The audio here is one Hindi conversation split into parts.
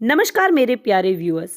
नमस्कार मेरे प्यारे व्यूअर्स।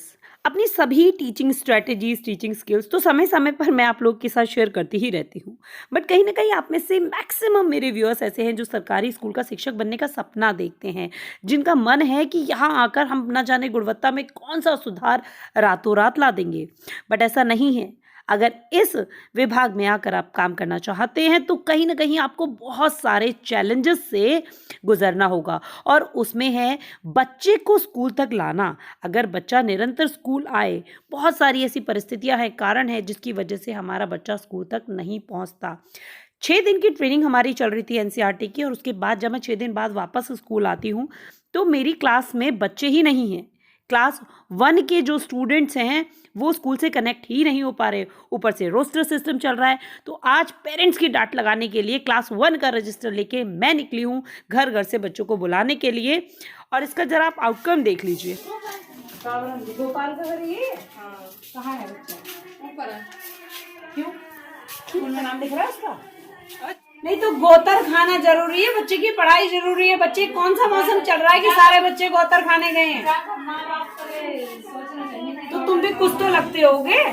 अपनी सभी टीचिंग स्ट्रेटजीज टीचिंग स्किल्स तो समय समय पर मैं आप लोग के साथ शेयर करती ही रहती हूँ। बट कहीं ना कहीं आप में से मैक्सिमम मेरे व्यूअर्स ऐसे हैं जो सरकारी स्कूल का शिक्षक बनने का सपना देखते हैं, जिनका मन है कि यहाँ आकर हम ना जाने गुणवत्ता में कौन सा सुधार रातों रात ला देंगे। बट ऐसा नहीं है। अगर इस विभाग में आकर आप काम करना चाहते हैं तो कहीं ना कहीं आपको बहुत सारे चैलेंजेस से गुजरना होगा। और उसमें है बच्चे को स्कूल तक लाना। अगर बच्चा निरंतर स्कूल आए, बहुत सारी ऐसी परिस्थितियां हैं, कारण है जिसकी वजह से हमारा बच्चा स्कूल तक नहीं पहुंचता। 6 दिन की ट्रेनिंग हमारी चल रही थी एनसीईआरटी की, और उसके बाद जब मैं 6 दिन बाद वापस स्कूल आती हूँ तो मेरी क्लास में बच्चे ही नहीं हैं। क्लास 1 के जो स्टूडेंट्स हैं वो स्कूल से कनेक्ट ही नहीं हो पा रहे। ऊपर से रोस्टर सिस्टम चल रहा है। तो आज पेरेंट्स की डांट लगाने के लिए क्लास 1 का रजिस्टर लेके मैं निकली हूँ घर घर से बच्चों को बुलाने के लिए। और इसका जरा आप आउटकम देख लीजिए। गोपाल का घर ये कहाँ है बच्चा? ऊपर है। क्यों? स्कूल में नाम लिख रहा है उसका? नहीं तो गोतर खाना जरूरी है, बच्चे की पढ़ाई जरूरी है। बच्चे कौन सा मौसम चल रहा है कि सारे बच्चे गोतर खाने गए हैं? तो तुम भी कुछ तो लगते होगे।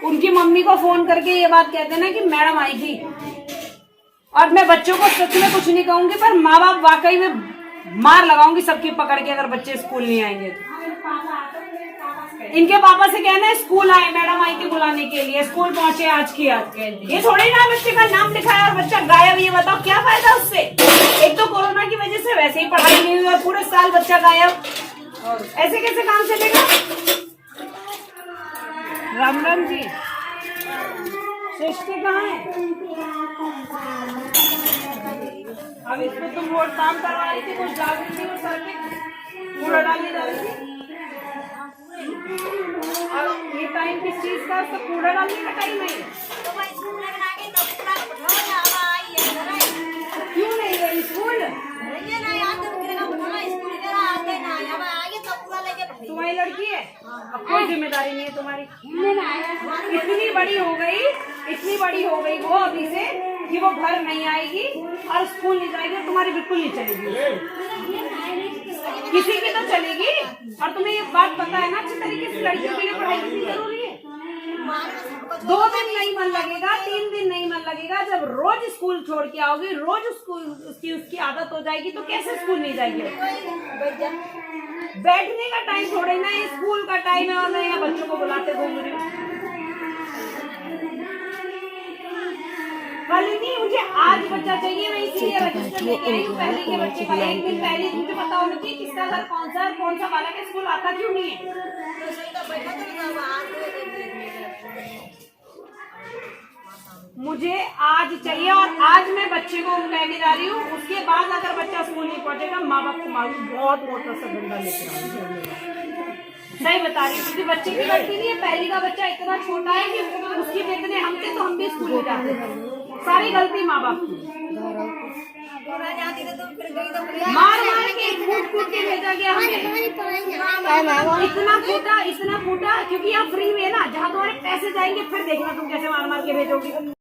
उनकी मम्मी को फोन करके ये बात कहते ना कि मैडम आई थी। और मैं बच्चों को सच में कुछ नहीं कहूंगी, पर माँ बाप वाकई में मार लगाऊंगी सबकी पकड़ के अगर बच्चे स्कूल नहीं आएंगे तो। इनके पापा से कहना है स्कूल आए, मैडम आई थी बुलाने के लिए, स्कूल पहुंचे आज की आज। ये थोड़ी ना बच्चे का नाम लिखा है और बच्चा गायब। ये बताओ क्या फायदा उससे? एक तो कोरोना की वजह से वैसे ही पढ़ाई नहीं हुई और पूरे साल बच्चा गायब। ऐसे कैसे काम चलेगा? राम राम जी। सृष्टि कहाँ है? अब इसमें तुम वोट काम करवा रही थी, कुछ जागृति और सर पे कूड़ा डालने जा रही थी। अब ये टाइम किस चीज का? उसका कूड़ा डालने का टाइम है। क्यों नहीं गई स्कूल? तुम्हारी लड़की है, अब कोई जिम्मेदारी नहीं है तुम्हारी। इतनी बड़ी हो गई वो अभी से कि वो घर नहीं आएगी और स्कूल नहीं जाएगी और तुम्हारी बिल्कुल नहीं चलेगी। किसी की तो चलेगी। और तुम्हें ये बात पता है ना अच्छी तरीके से लड़कियों के लिए पढ़ाई कितनी जरूरी है। 2 दिन नहीं मन लगेगा, 3 दिन नहीं मन लगेगा। जब रोज स्कूल छोड़ के आओगी, रोज स्कूल उसकी आदत हो जाएगी तो कैसे स्कूल नहीं जाएगी? बैठने का टाइम थोड़े ना स्कूल का टाइम है और मैं यहाँ बच्चों को बुलाते घूम रही हूँ। नहीं, मुझे आज बच्चा चाहिए, मैं इसीलिए रजिस्टर लेके आई हूँ। पहले के बच्चे का 1 दिन पहले मुझे पता होना चाहिए किसका घर कौन सा और कौन सा बालक स्कूल आता क्यों नहीं है। मुझे आज चाहिए और आज मैं बच्चे को लेके जा रही हूँ। उसके बाद अगर बच्चा स्कूल नहीं पहुंचेगा, माँ बाप को मालूम बहुत मोटा सा डंडा लेकर आऊंगी। सही बता रही हूँ, क्योंकि बच्चे की गलती नहीं है। पहली का बच्चा इतना छोटा है कि उसकी बेतने हम थे तो हम भी स्कूल नहीं जाते। सारी गलती माँ बाप की। मार के कूट के भेजा गया हमें। इतना फूटा क्योंकि यहाँ फ्री में ना, जहाँ तुम्हारे पैसे जाएंगे फिर देखना तुम कैसे मार के भेजोगी।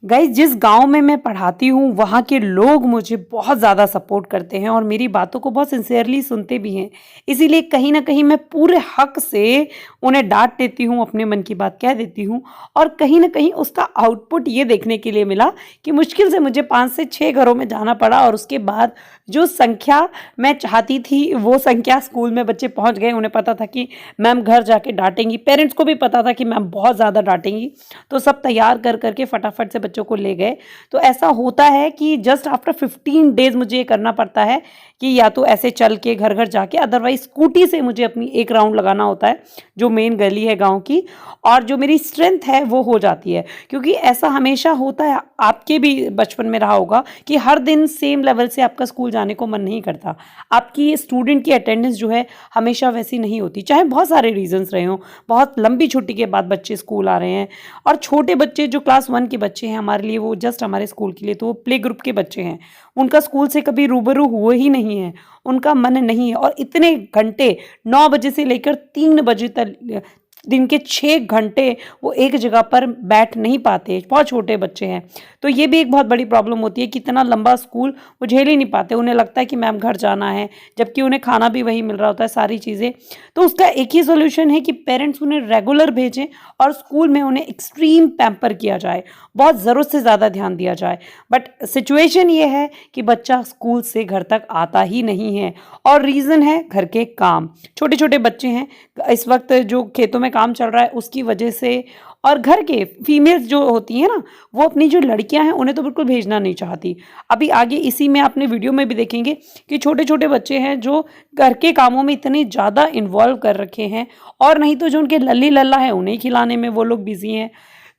गाइस, जिस गांव में मैं पढ़ाती हूँ वहाँ के लोग मुझे बहुत ज़्यादा सपोर्ट करते हैं और मेरी बातों को बहुत सिंसियरली सुनते भी हैं। इसीलिए कहीं ना कहीं मैं पूरे हक से उन्हें डांट देती हूँ, अपने मन की बात कह देती हूँ। और कहीं ना कहीं उसका आउटपुट ये देखने के लिए मिला कि मुश्किल से मुझे 5 से 6 घरों में जाना पड़ा और उसके बाद जो संख्या मैं चाहती थी वो संख्या स्कूल में बच्चे पहुँच गए। उन्हें पता था कि मैम घर जाके डांटेंगी, पेरेंट्स को भी पता था कि मैम बहुत ज़्यादा डांटेंगी, तो सब तैयार कर करके फटाफट से बच्चों को ले गए। तो ऐसा होता है कि जस्ट आफ्टर 15 डेज मुझे ये करना पड़ता है कि या तो ऐसे चल के घर घर जाके, अदरवाइज स्कूटी से मुझे अपनी एक राउंड लगाना होता है जो मेन गली है गांव की। और जो मेरी स्ट्रेंथ है वो हो जाती है, क्योंकि ऐसा हमेशा होता है, आपके भी बचपन में रहा होगा कि हर दिन सेम लेवल से आपका स्कूल जाने को मन नहीं करता। आपकी स्टूडेंट की अटेंडेंस जो है हमेशा वैसी नहीं होती, चाहे बहुत सारे रीजंस रहे हों। बहुत लंबी छुट्टी के बाद बच्चे स्कूल आ रहे हैं और छोटे बच्चे जो क्लास 1 के बच्चे हैं हमारे लिए, वो जस्ट हमारे स्कूल के लिए तो वो प्ले ग्रुप के बच्चे हैं। उनका स्कूल से कभी रूबरू हुए ही नहीं है, उनका मन नहीं है। और इतने घंटे 9 बजे से लेकर 3 बजे तक दिन के 6 घंटे वो एक जगह पर बैठ नहीं पाते, बहुत छोटे बच्चे हैं। तो ये भी एक बहुत बड़ी प्रॉब्लम होती है कि इतना लंबा स्कूल वो झेल ही नहीं पाते, उन्हें लगता है कि मैम घर जाना है, जबकि उन्हें खाना भी वही मिल रहा होता है, सारी चीज़ें। तो उसका एक ही सोल्यूशन है कि पेरेंट्स उन्हें रेगुलर भेजें और स्कूल में उन्हें एक्सट्रीम पैम्पर किया जाए, बहुत ज़रूरत से ज़्यादा ध्यान दिया जाए। बट सिचुएशन ये है कि बच्चा स्कूल से घर तक आता ही नहीं है और रीज़न है घर के काम। छोटे छोटे बच्चे हैं, इस वक्त जो खेतों में काम चल रहा है उसकी वजह से, और घर के फीमेल्स जो होती हैं ना, वो अपनी जो लड़कियां हैं उन्हें तो बिल्कुल भेजना नहीं चाहती। अभी आगे इसी में आपने वीडियो में भी देखेंगे कि छोटे छोटे बच्चे हैं जो घर के कामों में इतने ज़्यादा इन्वॉल्व कर रखे हैं, और नहीं तो जो उनके लल्ली लल्ला है उन्हें खिलाने में वो लोग बिजी हैं।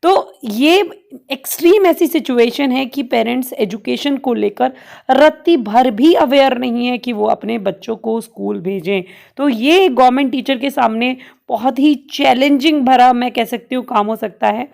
तो ये एक्सट्रीम ऐसी सिचुएशन है कि पेरेंट्स एजुकेशन को लेकर रत्ती भर भी अवेयर नहीं है कि वो अपने बच्चों को स्कूल भेजें। तो ये गवर्नमेंट टीचर के सामने बहुत ही चैलेंजिंग भरा, मैं कह सकती हूँ, काम हो सकता है।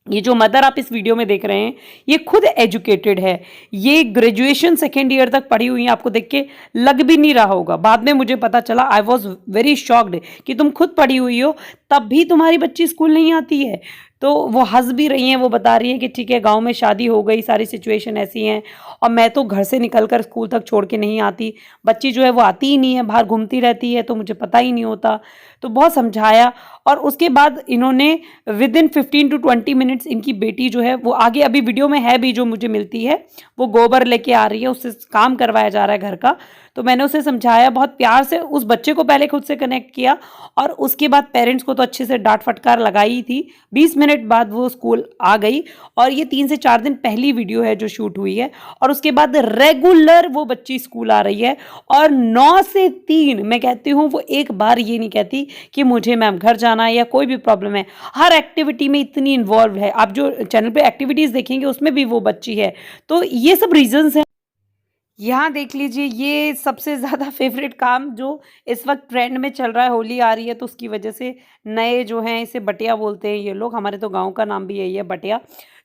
ये जो मदर आप इस वीडियो में देख रहे हैं, ये खुद एजुकेटेड है, ये ग्रेजुएशन 2nd ईयर तक पढ़ी हुई है। आपको देख के लग भी नहीं रहा होगा, बाद में मुझे पता चला, आई वॉज वेरी शॉक्ड कि तुम खुद पढ़ी हुई हो तब भी तुम्हारी बच्ची स्कूल नहीं आती है। तो वो हंस भी रही हैं, वो बता रही हैं कि ठीक है, गांव में शादी हो गई, सारी सिचुएशन ऐसी हैं, और मैं तो घर से निकलकर स्कूल तक छोड़ के नहीं आती, बच्ची जो है वो आती ही नहीं है, बाहर घूमती रहती है, तो मुझे पता ही नहीं होता। तो बहुत समझाया, और उसके बाद इन्होंने विद इन 15 to 20 मिनट्स इनकी बेटी जो है वो आगे, अभी वीडियो में है भी जो मुझे मिलती है, वो गोबर लेके आ रही है, उससे काम करवाया जा रहा है घर का। तो मैंने उसे समझाया बहुत प्यार से, उस बच्चे को पहले खुद से कनेक्ट किया, और उसके बाद पेरेंट्स को तो अच्छे से डांट फटकार लगाई थी। 20 मिनट बाद वो स्कूल आ गई, और ये 3 से 4 दिन पहली वीडियो है जो शूट हुई है, और उसके बाद रेगुलर वो बच्ची स्कूल आ रही है, और 9 से 3, मैं कहती हूँ, वो एक बार ये नहीं कहती कि मुझे मैम घर जाना है या कोई भी प्रॉब्लम है, हर एक्टिविटी में इतनी इन्वॉल्व है। आप जो चैनल पे एक्टिविटीज देखेंगे उसमें भी वो बच्ची है। तो ये सब रीजंस हैं। यहाँ देख लीजिए, ये सबसे ज़्यादा फेवरेट काम जो इस वक्त ट्रेंड में चल रहा है, होली आ रही है तो उसकी वजह से नए जो हैं, इसे बटिया बोलते हैं ये लोग, हमारे तो गांव का नाम भी यही है, बटिया।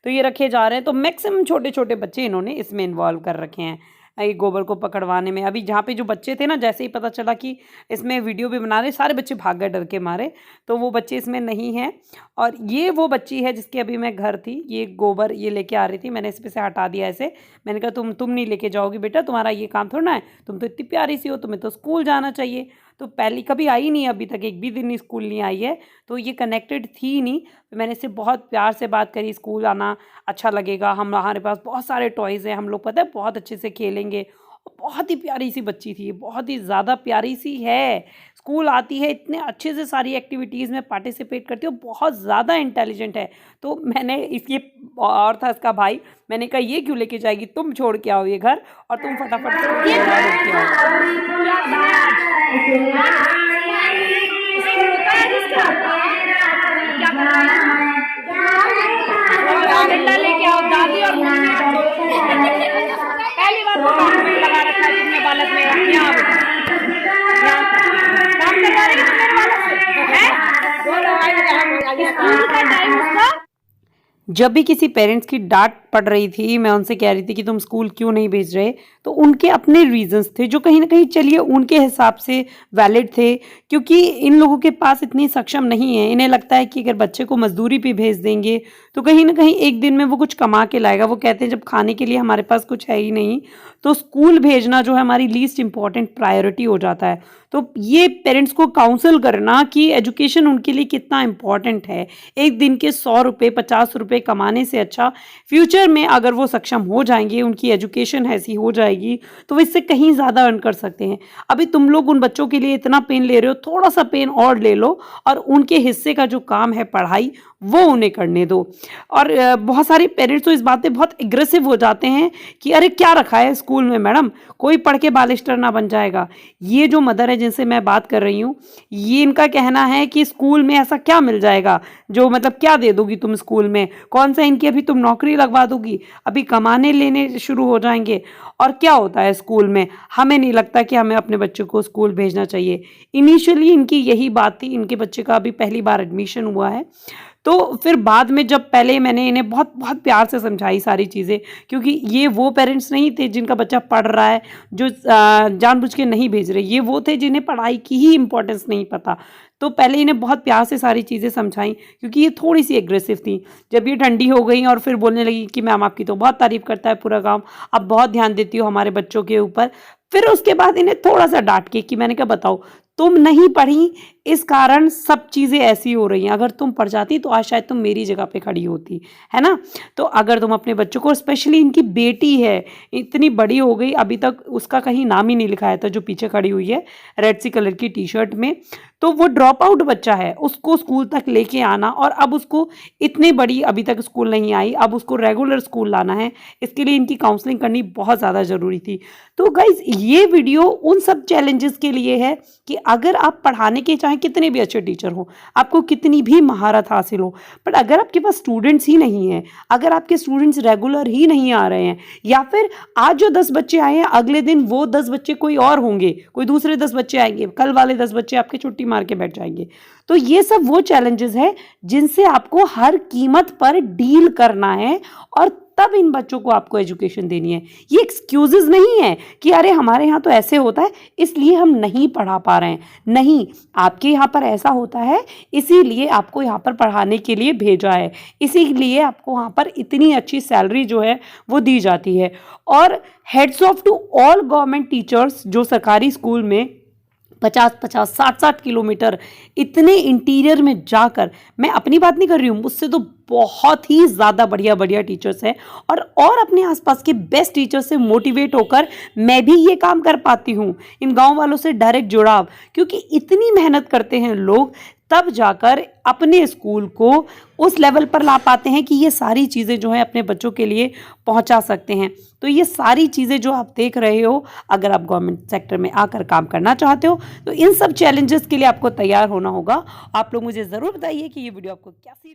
तो ये रखे जा रहे हैं, तो मैक्सिमम छोटे छोटे बच्चे इन्होंने इसमें इन्वॉल्व कर रखे हैं, ये गोबर को पकड़वाने में। अभी जहाँ पे जो बच्चे थे ना, जैसे ही पता चला कि इसमें वीडियो भी बना रहे, सारे बच्चे भाग गए डर के मारे, तो वो बच्चे इसमें नहीं हैं। और ये वो बच्ची है जिसके अभी मैं घर थी, ये गोबर ये लेके आ रही थी, मैंने इस पे से हटा दिया ऐसे, मैंने कहा तुम नहीं लेके जाओगी बेटा, तुम्हारा ये काम थोड़ा ना है, तुम तो इतनी प्यारी सी हो, तुम्हें तो स्कूल जाना चाहिए। तो पहली कभी आई नहीं, अभी तक एक भी दिन नहीं स्कूल नहीं आई है, तो ये कनेक्टेड थी नहीं। तो मैंने इससे बहुत प्यार से बात करी, स्कूल आना अच्छा लगेगा, हमारे पास बहुत सारे टॉयज़ हैं, हम लोग पता है बहुत अच्छे से खेलेंगे। बहुत ही प्यारी सी बच्ची थी, बहुत ही ज़्यादा प्यारी सी है, स्कूल आती है, इतने अच्छे से सारी एक्टिविटीज़ में पार्टिसिपेट करती है, बहुत ज़्यादा इंटेलिजेंट है। तो मैंने इसके, और था इसका भाई, मैंने कहा ये क्यों लेके जाएगी, तुम छोड़ के आओ ये घर, और तुम फटाफट स्कूल के लेके आओ दादी, और पहली बार लगा रखा है तुमने बालक में, यहाँ काम करवा रही है बालक से, स्कूल का टाइम उसका। जब भी किसी पेरेंट्स की डांट पड़ रही थी, मैं उनसे कह रही थी कि तुम स्कूल क्यों नहीं भेज रहे, तो उनके अपने रीजंस थे जो कहीं ना कहीं, चलिए, उनके हिसाब से वैलिड थे, क्योंकि इन लोगों के पास इतनी सक्षम नहीं है। इन्हें लगता है कि अगर बच्चे को मजदूरी पे भेज देंगे तो कहीं ना कहीं एक दिन में वो कुछ कमा के लाएगा। वो कहते हैं जब खाने के लिए हमारे पास कुछ है ही नहीं, तो स्कूल भेजना जो है हमारी लीस्ट इंपॉर्टेंट प्रायोरिटी हो जाता है। तो ये पेरेंट्स को काउंसल करना कि एजुकेशन उनके लिए कितना इंपॉर्टेंट है, एक दिन के 100 रुपये 50 रुपये कमाने से अच्छा फ्यूचर में अगर वो सक्षम हो जाएंगे, उनकी एजुकेशन ऐसी हो जाएगी तो वो इससे कहीं ज़्यादा अर्न कर सकते हैं। अभी तुम लोग उन बच्चों के लिए इतना पेन ले रहे हो, थोड़ा सा पेन और ले लो, और उनके हिस्से का जो काम है पढ़ाई, वो उन्हें करने दो। और बहुत सारे पेरेंट्स तो इस बात पे बहुत एग्रेसिव हो जाते हैं कि अरे क्या रखा है स्कूल में मैडम, कोई पढ़ के बालिस्टर ना बन जाएगा। ये जो मदर है जिनसे मैं बात कर रही हूँ, ये इनका कहना है कि स्कूल में ऐसा क्या मिल जाएगा जो, मतलब क्या दे दोगी तुम स्कूल में, कौन सा इनकी अभी तुम नौकरी लगवा दोगी, अभी कमाने लेने शुरू हो जाएंगे, और क्या होता है स्कूल में। हमें नहीं लगता कि हमें अपने बच्चों को स्कूल भेजना चाहिए। इनिशियली इनकी यही बात थी, इनके बच्चे का अभी पहली बार एडमिशन हुआ है, तो फिर बाद में जब पहले मैंने इन्हें बहुत बहुत प्यार से समझाई सारी चीज़ें, क्योंकि ये वो पेरेंट्स नहीं थे जिनका बच्चा पढ़ रहा है जो जानबूझ के नहीं भेज रहे, ये वो थे जिन्हें पढ़ाई की ही इम्पोर्टेंस नहीं पता। तो पहले इन्हें बहुत प्यार से सारी चीज़ें समझाई, क्योंकि ये थोड़ी सी एग्रेसिव थी। जब ये ठंडी हो गई और फिर बोलने लगी कि मैम आपकी तो बहुत तारीफ़ करता है पूरा गाँव, आप बहुत ध्यान देती हो हमारे बच्चों के ऊपर। फिर उसके बाद इन्हें थोड़ा सा डांट के कि मैंने कहा बताओ, तुम नहीं पढ़ी इस कारण सब चीज़ें ऐसी हो रही हैं, अगर तुम पढ़ जाती तो आज शायद तुम मेरी जगह पे खड़ी होती, है ना। तो अगर तुम अपने बच्चों को, स्पेशली इनकी बेटी है इतनी बड़ी हो गई, अभी तक उसका कहीं नाम ही नहीं लिखाया था, जो पीछे खड़ी हुई है रेड सी कलर की टी शर्ट में, तो वो ड्रॉप आउट बच्चा है, उसको स्कूल तक लेके आना, और अब उसको इतनी बड़ी अभी तक स्कूल नहीं आई, अब उसको रेगुलर स्कूल लाना है, इसके लिए इनकी काउंसलिंग करनी बहुत ज़्यादा ज़रूरी थी। तो गाइज ये वीडियो उन सब चैलेंजेस के लिए है कि अगर आप पढ़ाने के चाहे कितने भी अच्छे टीचर हो, आपको कितनी भी महारत हासिल हो, बट अगर आपके पास स्टूडेंट्स ही नहीं है, अगर आपके स्टूडेंट्स रेगुलर ही नहीं आ रहे हैं, या फिर आज जो 10 बच्चे आए हैं अगले दिन वो 10 बच्चे कोई और होंगे, कोई दूसरे 10 बच्चे आएंगे, कल वाले 10 बच्चे आपके छुट्टी मार के बैठ जाएंगे, तो ये सब वो चैलेंजेस है जिनसे आपको हर कीमत पर डील करना है, और तब इन बच्चों को आपको एजुकेशन देनी है। ये एक्सक्यूजेस नहीं है कि अरे हमारे यहाँ तो ऐसे होता है इसलिए हम नहीं पढ़ा पा रहे हैं, नहीं, आपके यहाँ पर ऐसा होता है इसीलिए आपको यहाँ पर पढ़ाने के लिए भेजा है, इसीलिए आपको वहाँ पर इतनी अच्छी सैलरी जो है वो दी जाती है। और hats off to all government teachers जो सरकारी स्कूल में 50-50, 60-60 किलोमीटर इतने इंटीरियर में जाकर, मैं अपनी बात नहीं कर रही हूँ, मुझसे तो बहुत ही ज़्यादा बढ़िया बढ़िया टीचर्स हैं, और अपने आसपास के बेस्ट टीचर्स से मोटिवेट होकर मैं भी ये काम कर पाती हूँ, इन गांव वालों से डायरेक्ट जुड़ाव, क्योंकि इतनी मेहनत करते हैं लोग, तब जाकर अपने स्कूल को उस लेवल पर ला पाते हैं कि ये सारी चीज़ें जो हैं अपने बच्चों के लिए पहुंचा सकते हैं। तो ये सारी चीज़ें जो आप देख रहे हो, अगर आप गवर्नमेंट सेक्टर में आकर काम करना चाहते हो तो इन सब चैलेंजेस के लिए आपको तैयार होना होगा। आप लोग मुझे ज़रूर बताइए कि ये वीडियो आपको कैसी